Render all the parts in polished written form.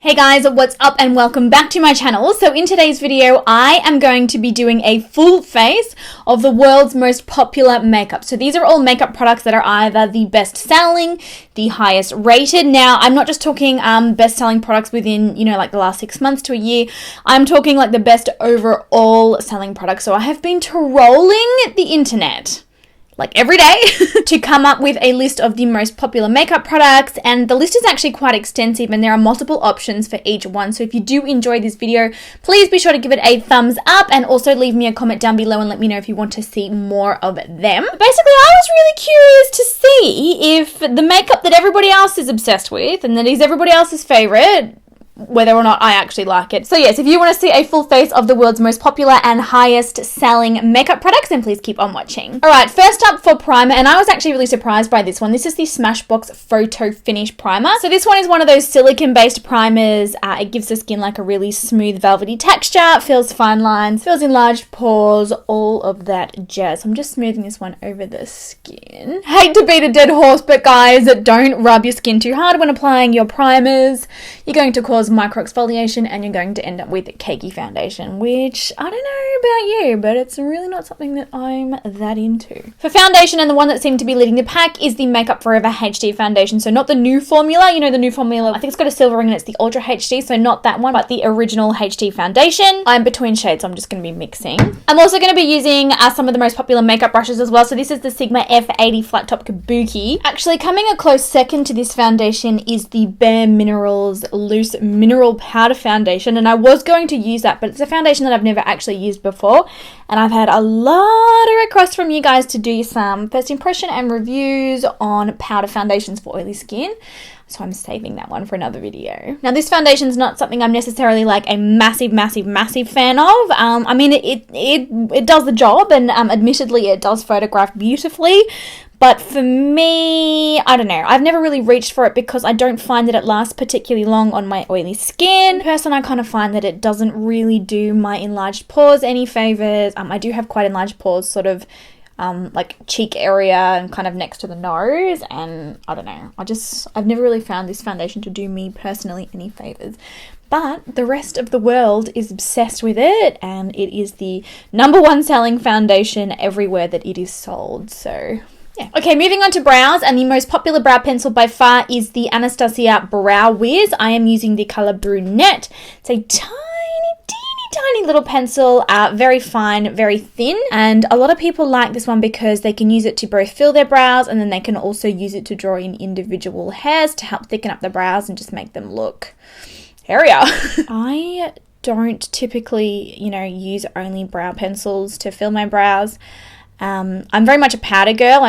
Hey guys, what's up and welcome back to my channel. So in today's video, I am going to be doing a full face of the world's most popular makeup. So these are all makeup products that are either the best selling, the highest rated. Now, I'm not just talking best selling products within, like the last 6 months to a year. I'm talking like the best overall selling products. So I have been trolling the internet like every day to come up with a list of the most popular makeup products, and the list is actually quite extensive and there are multiple options for each one. So if you do enjoy this video, please be sure to give it a thumbs up and also leave me a comment down below and let me know if you want to see more of them. Basically, I was really curious to see if the makeup that everybody else is obsessed with and that is everybody else's favorite, whether or not I actually like it. So yes, if you want to see a full face of the world's most popular and highest selling makeup products, then please keep on watching. Alright, first up for primer, and I was actually really surprised by this one. This is the Smashbox Photo Finish Primer. So this one is one of those silicone based primers. It gives the skin like a really smooth velvety texture, fills fine lines, fills enlarged pores, all of that jazz. I'm just smoothing this one over the skin. Hate to beat a dead horse, but guys, don't rub your skin too hard when applying your primers. You're going to cause micro exfoliation and you're going to end up with cakey foundation, which I don't know about you, but it's really not something that I'm that into. For foundation, and the one that seemed to be leading the pack is the Makeup Forever HD foundation. So not the new formula, the new formula, I think it's got a silver ring and it's the Ultra HD, so not that one, but the original HD foundation. I'm between shades, so I'm just going to be mixing. I'm also going to be using some of the most popular makeup brushes as well. So this is the Sigma F80 Flat Top Kabuki. Actually, coming a close second to this foundation is the Bare Minerals Loose Mineral Powder Foundation, and I was going to use that, but it's a foundation that I've never actually used before, and I've had a lot of requests from you guys to do some first impression and reviews on powder foundations for oily skin, so I'm saving that one for another video. Now, this foundation is not something I'm necessarily like a massive fan of. I mean, it does the job, and admittedly it does photograph beautifully. But for me, I don't know. I've never really reached for it because I don't find that it lasts particularly long on my oily skin. In person, I kind of find that it doesn't really do my enlarged pores any favors. I do have quite enlarged pores, sort of like cheek area and kind of next to the nose. And I don't know. I've never really found this foundation to do me personally any favors. But the rest of the world is obsessed with it, and it is the #1 selling foundation everywhere that it is sold. So yeah. Okay, moving on to brows, and the most popular brow pencil by far is the Anastasia Brow Wiz. I am using the color Brunette. It's a tiny little pencil, very fine, very thin, and a lot of people like this one because they can use it to both fill their brows, and then they can also use it to draw in individual hairs to help thicken up the brows and just make them look hairier. I don't typically, use only brow pencils to fill my brows. I'm very much a powder girl.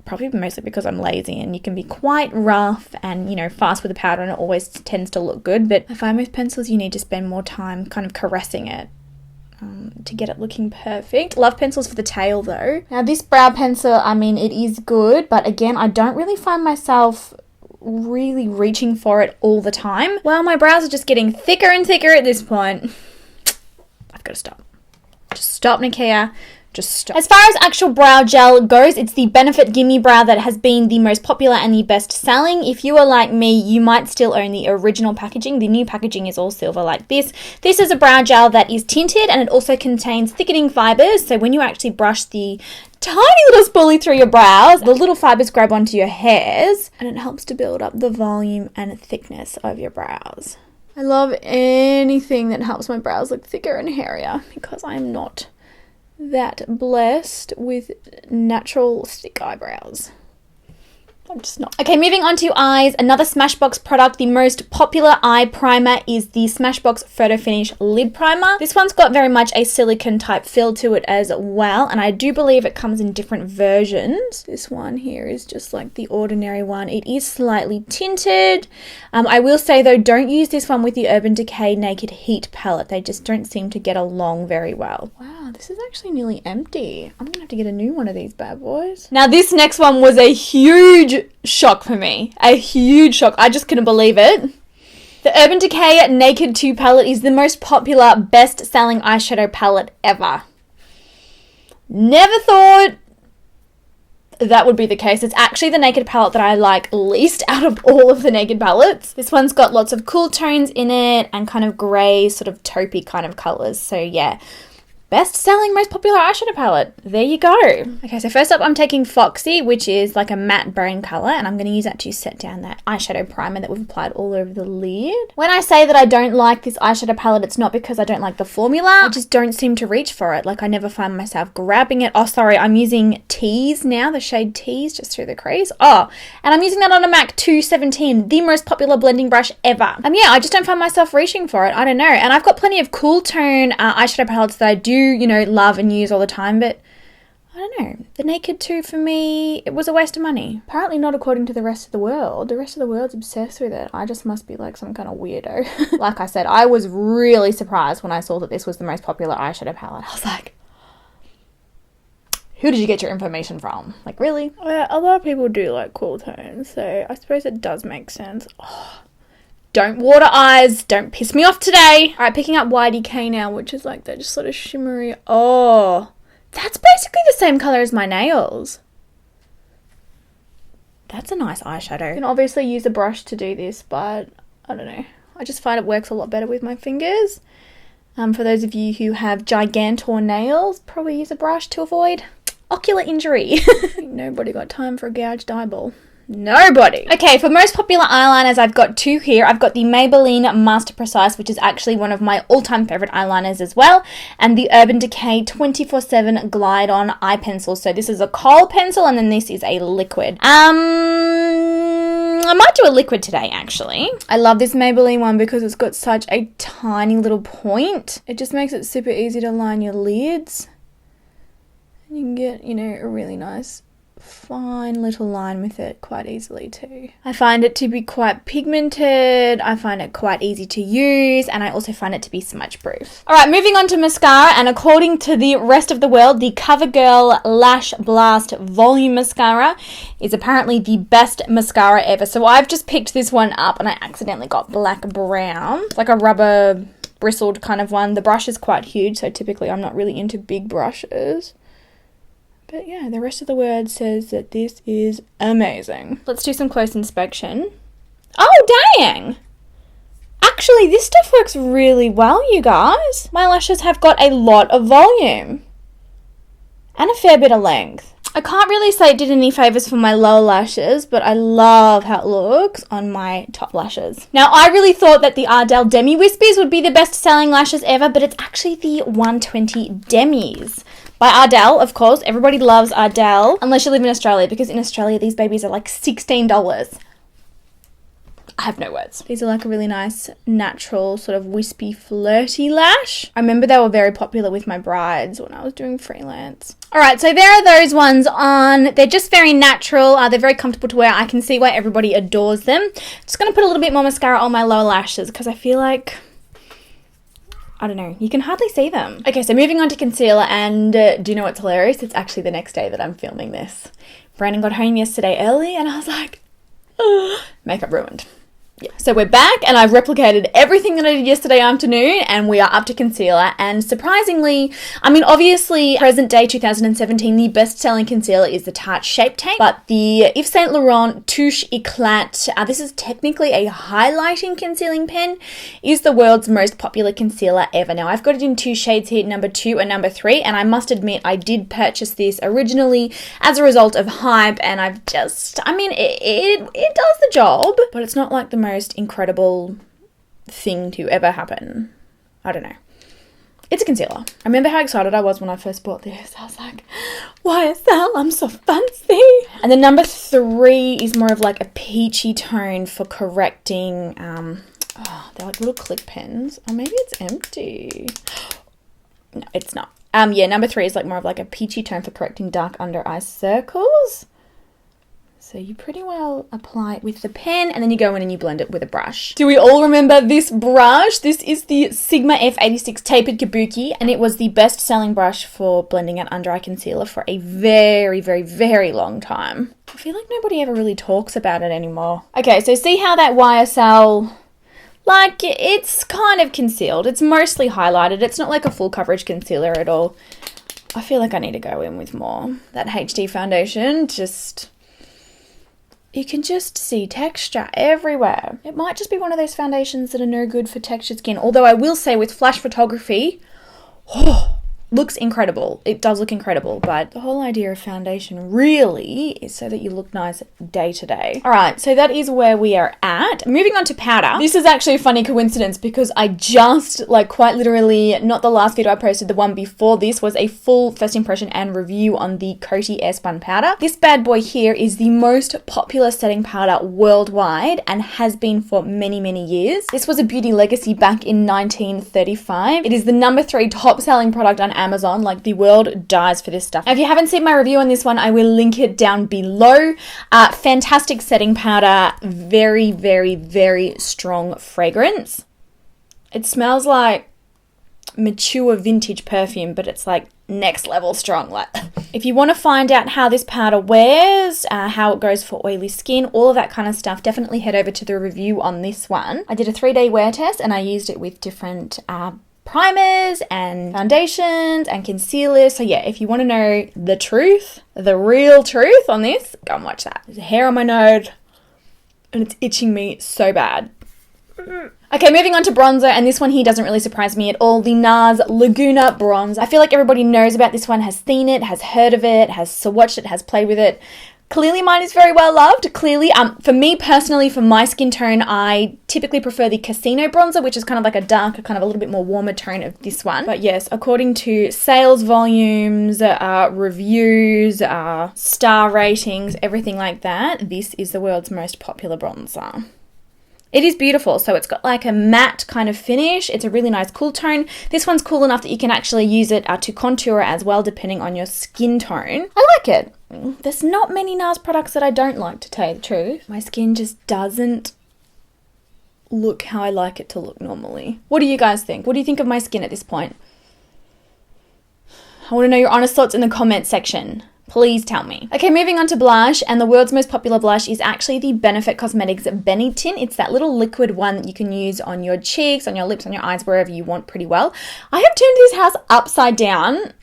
Probably mostly because I'm lazy, and you can be quite rough and, fast with the powder, and it always tends to look good. But I find with pencils, you need to spend more time kind of caressing it to get it looking perfect. Love pencils for the tail though. Now this brow pencil, it is good, but again, I don't really find myself really reaching for it all the time. Well, my brows are just getting thicker and thicker at this point. I've got to stop. Just stop, Nikia. Just stop. As far as actual brow gel goes, it's the Benefit Gimme Brow that has been the most popular and the best selling. If you are like me, you might still own the original packaging. The new packaging is all silver like this. This is a brow gel that is tinted, and it also contains thickening fibers. So when you actually brush the tiny little spoolie through your brows, the little fibers grab onto your hairs, and it helps to build up the volume and thickness of your brows. I love anything that helps my brows look thicker and hairier because I'm not that blessed with natural thick eyebrows. I'm just not. Okay, moving on to eyes. Another Smashbox product. The most popular eye primer is the Smashbox Photo Finish Lid Primer. This one's got very much a silicone type feel to it as well, and I do believe it comes in different versions. This one here is just like the ordinary one. It is slightly tinted. I will say though, don't use this one with the Urban Decay Naked Heat palette. They just don't seem to get along very well. Wow, this is actually nearly empty. I'm gonna have to get a new one of these bad boys. Now this next one was a huge shock for me. A huge shock. I just couldn't believe it. The Urban Decay Naked 2 palette is the most popular, best-selling eyeshadow palette ever. Never thought that would be the case. It's actually the Naked palette that I like least out of all of the Naked palettes. This one's got lots of cool tones in it and kind of grey, sort of taupey kind of colours. So yeah, best selling, most popular eyeshadow palette. There you go. Okay, so first up I'm taking Foxy, which is like a matte brown colour, and I'm going to use that to set down that eyeshadow primer that we've applied all over the lid. When I say that I don't like this eyeshadow palette, it's not because I don't like the formula. I just don't seem to reach for it. Like, I never find myself grabbing it. Oh, sorry, I'm using Tease now, the shade Tease, just through the crease. Oh, and I'm using that on a MAC 217, the most popular blending brush ever. Yeah, I just don't find myself reaching for it. I don't know. And I've got plenty of cool tone eyeshadow palettes that I do, you know, love and use all the time, but I don't know, the Naked 2 for me, it was a waste of money. Apparently not according to the rest of the world. The rest of the world's obsessed with it. I just must be like some kind of weirdo. Like I said, I was really surprised when I saw that this was the most popular eyeshadow palette. I was like, who did you get your information from? Like, really? Well, a lot of people do like cool tones, so I suppose it does make sense. Oh, don't water eyes. Don't piss me off today. All right, picking up YDK now, which is like that just sort of shimmery. Oh, that's basically the same color as my nails. That's a nice eyeshadow. You can obviously use a brush to do this, but I don't know. I just find it works a lot better with my fingers. For those of you who have gigantor nails, probably use a brush to avoid ocular injury. Nobody got time for a gouged eyeball. Nobody. Okay, for most popular eyeliners, I've got two here. I've got the Maybelline Master Precise, which is actually one of my all-time favorite eyeliners as well, and the Urban Decay 24/7 Glide On Eye Pencil. So this is a kohl pencil, and then this is a liquid. I might do a liquid today, actually. I love this Maybelline one because it's got such a tiny little point. It just makes it super easy to line your lids. And you can get, you know, a really nice fine little line with it quite easily too. I find it to be quite pigmented, I find it quite easy to use, and I also find it to be smudge proof. Alright, moving on to mascara, and according to the rest of the world, the CoverGirl Lash Blast Volume Mascara is apparently the best mascara ever. So I've just picked this one up and I accidentally got black brown. It's like a rubber bristled kind of one. The brush is quite huge, so typically I'm not really into big brushes. But yeah, the rest of the word says that this is amazing. Let's do some close inspection. Oh, dang! Actually, this stuff works really well, you guys. My lashes have got a lot of volume. And a fair bit of length. I can't really say it did any favours for my lower lashes, but I love how it looks on my top lashes. Now, I really thought that the Ardell Demi Wispies would be the best selling lashes ever, but it's actually the 120 Demis. By Ardell, of course. Everybody loves Ardell, unless you live in Australia, because in Australia these babies are like $16. I have no words. These are like a really nice, natural, sort of wispy, flirty lash. I remember they were very popular with my brides when I was doing freelance. Alright, so there are those ones on. They're just very natural. They're very comfortable to wear. I can see why everybody adores them. Just going to put a little bit more mascara on my lower lashes because I feel like, I don't know, you can hardly see them. Okay, so moving on to concealer, and do you know what's hilarious? It's actually the next day that I'm filming this. Brandon got home yesterday early and I was like, oh, makeup ruined. Yeah. So we're back and I've replicated everything that I did yesterday afternoon and we are up to concealer, and surprisingly, I mean obviously present day 2017 the best selling concealer is the Tarte Shape Tape, but the Yves Saint Laurent Touche Eclat, this is technically a highlighting concealing pen, is the world's most popular concealer ever. Now I've got it in two shades here, number 2 and number 3, and I must admit I did purchase this originally as a result of hype, and I've just, I mean it does the job, but it's not like the most incredible thing to ever happen. I don't know. It's a concealer. I remember how excited I was when I first bought this. I was like, YSL, I'm so fancy. And then number 3 is more of like a peachy tone for correcting, they're like little click pens. Or maybe it's empty. No, it's not. Yeah, number 3 is like more of like a peachy tone for correcting dark under eye circles. So you pretty well apply it with the pen and then you go in and you blend it with a brush. Do we all remember this brush? This is the Sigma F86 Tapered Kabuki, and it was the best selling brush for blending out under eye concealer for a very, very, very long time. I feel like nobody ever really talks about it anymore. Okay, so see how that YSL, like it's kind of concealed. It's mostly highlighted. It's not like a full coverage concealer at all. I feel like I need to go in with more. That HD foundation, just, you can just see texture everywhere. It might just be one of those foundations that are no good for textured skin. Although I will say with flash photography, looks incredible. It does look incredible, but the whole idea of foundation really is so that you look nice day to day. All right, so that is where we are at. Moving on to powder. This is actually a funny coincidence because I just, like, quite literally, not the last video I posted, the one before this was a full first impression and review on the Coty Airspun powder. This bad boy here is the most popular setting powder worldwide and has been for many, many years. This was a beauty legacy back in 1935. It is the #3 top selling product on Amazon. Like, the world dies for this stuff. Now, if you haven't seen my review on this one, I will link it down below. Fantastic setting powder. Very, very, very strong fragrance. It smells like mature vintage perfume, but it's like next level strong. Like, if you want to find out how this powder wears, how it goes for oily skin, all of that kind of stuff, definitely head over to the review on this one. I did a 3-day wear test and I used it with different primers and foundations and concealers. So yeah, if you want to know the truth, the real truth on this, go and watch that. There's a hair on my nose and it's itching me so bad. Okay, moving on to bronzer, and this one here doesn't really surprise me at all. The NARS Laguna Bronze. I feel like everybody knows about this one, has seen it, has heard of it, has swatched it, has played with it. Clearly mine is very well loved. Clearly, for me personally, for my skin tone, I typically prefer the Casino bronzer, which is kind of like a darker, kind of a little bit more warmer tone of this one. But yes, according to sales volumes, reviews, star ratings, everything like that, this is the world's most popular bronzer. It is beautiful. So it's got like a matte kind of finish. It's a really nice cool tone. This one's cool enough that you can actually use it to contour as well, depending on your skin tone. I like it. There's not many NARS products that I don't like, to tell you the truth. My skin just doesn't look how I like it to look normally. What do you guys think? What do you think of my skin at this point? I want to know your honest thoughts in the comment section. Please tell me. Okay, moving on to blush, and the world's most popular blush is actually the Benefit Cosmetics Benny Tint. It's that little liquid one that you can use on your cheeks, on your lips, on your eyes, wherever you want pretty well. I have turned this house upside down.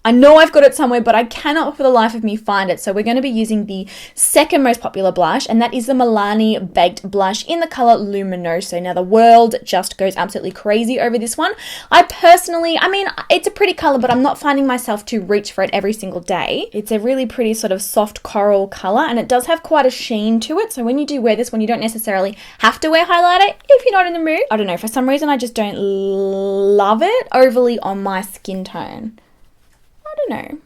I know I've got it somewhere, but I cannot for the life of me find it. So we're going to be using the second most popular blush, and that is the Milani Baked Blush in the color Luminoso. Now, the world just goes absolutely crazy over this one. I personally, I mean, it's a pretty color, but I'm not finding myself to reach for it every single day. It's a really pretty sort of soft coral color, and it does have quite a sheen to it. So when you do wear this one, you don't necessarily have to wear highlighter if you're not in the mood. I don't know, for some reason, I just don't love it overly on my skin tone. I don't know.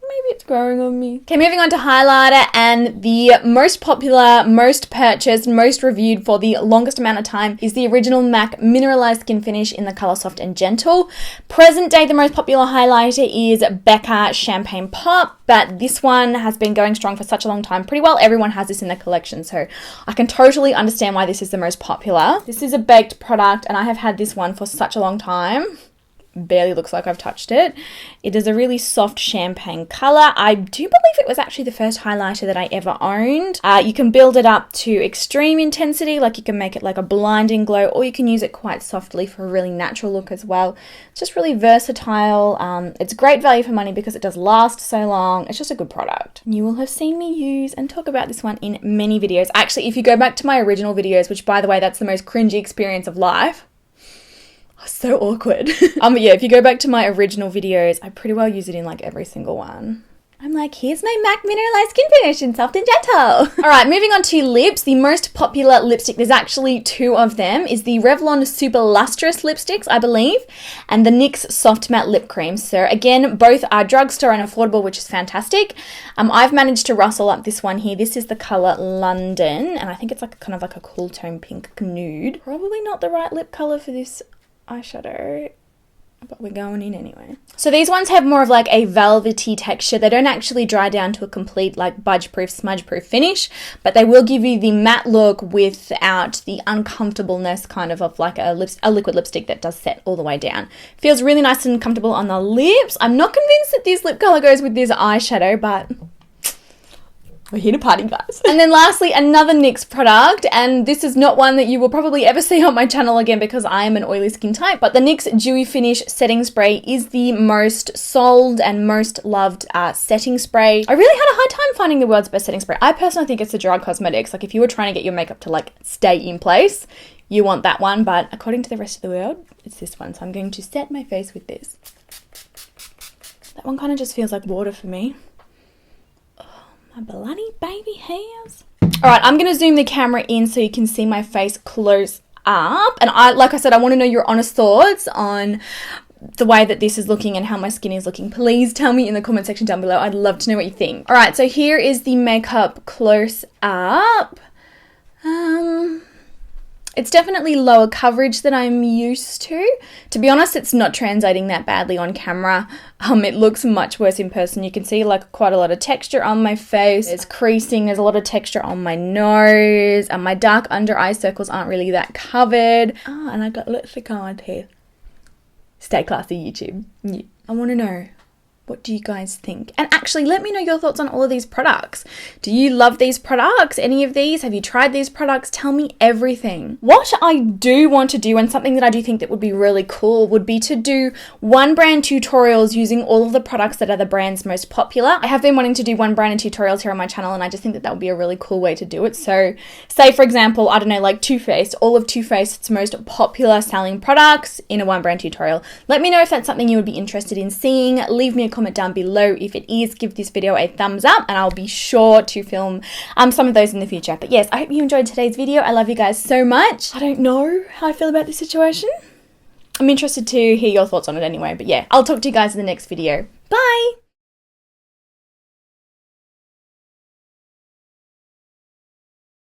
Maybe it's growing on me. Okay, moving on to highlighter, and the most popular, most purchased, most reviewed for the longest amount of time is the original MAC Mineralized Skin Finish in the color Soft and Gentle. Present day, the most popular highlighter is Becca Champagne Pop, but this one has been going strong for such a long time. Pretty well everyone has this in their collection, so I can totally understand why this is the most popular. This is a baked product, and I have had this one for such a long time. Barely looks like I've touched it. It is a really soft champagne color. I do believe it was actually the first highlighter that I ever owned. You can build it up to extreme intensity, like you can make it like a blinding glow, or you can use it quite softly for a really natural look as well. It's just really versatile. It's great value for money because it does last so long. It's just a good product. You will have seen me use and talk about this one in many videos. Actually, if you go back to my original videos, which by the way, that's the most cringy experience of life. So awkward. Yeah, if you go back to my original videos, I pretty well use it in like every single one. I'm like, here's my MAC Mineralized Skin Finish in Soft and Gentle. All right, moving on to lips. The most popular lipstick, there's actually two of them, is the Revlon Super Lustrous lipsticks, I believe, and the NYX Soft Matte Lip Cream. So again, both are drugstore and affordable, which is fantastic. I've managed to rustle up this one here. This is the color London, and I think it's like kind of like a cool tone pink nude. Probably not the right lip color for this eyeshadow, but we're going in anyway. So these ones have more of like a velvety texture. They don't actually dry down to a complete like budge-proof, smudge-proof finish, but they will give you the matte look without the uncomfortableness kind of like a liquid lipstick that does set all the way down. Feels really nice and comfortable on the lips. I'm not convinced that this lip color goes with this eyeshadow, but We're here to party, guys. And then lastly, another NYX product, and this is not one that you will probably ever see on my channel again because I am an oily skin type, but the NYX Dewy Finish Setting Spray is the most sold and most loved setting spray. I really had a hard time finding the world's best setting spray. I personally think it's the GERARD Cosmetics. Like if you were trying to get your makeup to like stay in place, you want that one, but according to the rest of the world, it's this one. So I'm going to set my face with this. That one kind of just feels like water for me. My bloody baby hairs. All right, I'm going to zoom the camera in so you can see my face close up. And like I said, I want to know your honest thoughts on the way that this is looking and how my skin is looking. Please tell me in the comment section down below. I'd love to know what you think. All right, so here is the makeup close up. It's definitely lower coverage than I'm used to. To be honest, it's not translating that badly on camera. It looks much worse in person. You can see like quite a lot of texture on my face. There's creasing, there's a lot of texture on my nose, and my dark under eye circles aren't really that covered. Oh, and I got lipstick on here. Stay classy, YouTube. Yeah. I want to know, what do you guys think? And actually, let me know your thoughts on all of these products. Do you love these products? Any of these? Have you tried these products? Tell me everything. What I do want to do, and something that I do think that would be really cool, would be to do one brand tutorials using all of the products that are the brand's most popular. I have been wanting to do one brand tutorials here on my channel, and I just think that that would be a really cool way to do it. So say, for example, I don't know, like Too Faced, all of Too Faced's most popular selling products in a one brand tutorial. Let me know if that's something you would be interested in seeing. Leave me a comment down below. If it is, give this video a thumbs up and I'll be sure to film some of those in the future. But yes, I hope you enjoyed today's video. I love you guys so much. I don't know how I feel about this situation. I'm interested to hear your thoughts on it anyway. But yeah, I'll talk to you guys in the next video. Bye!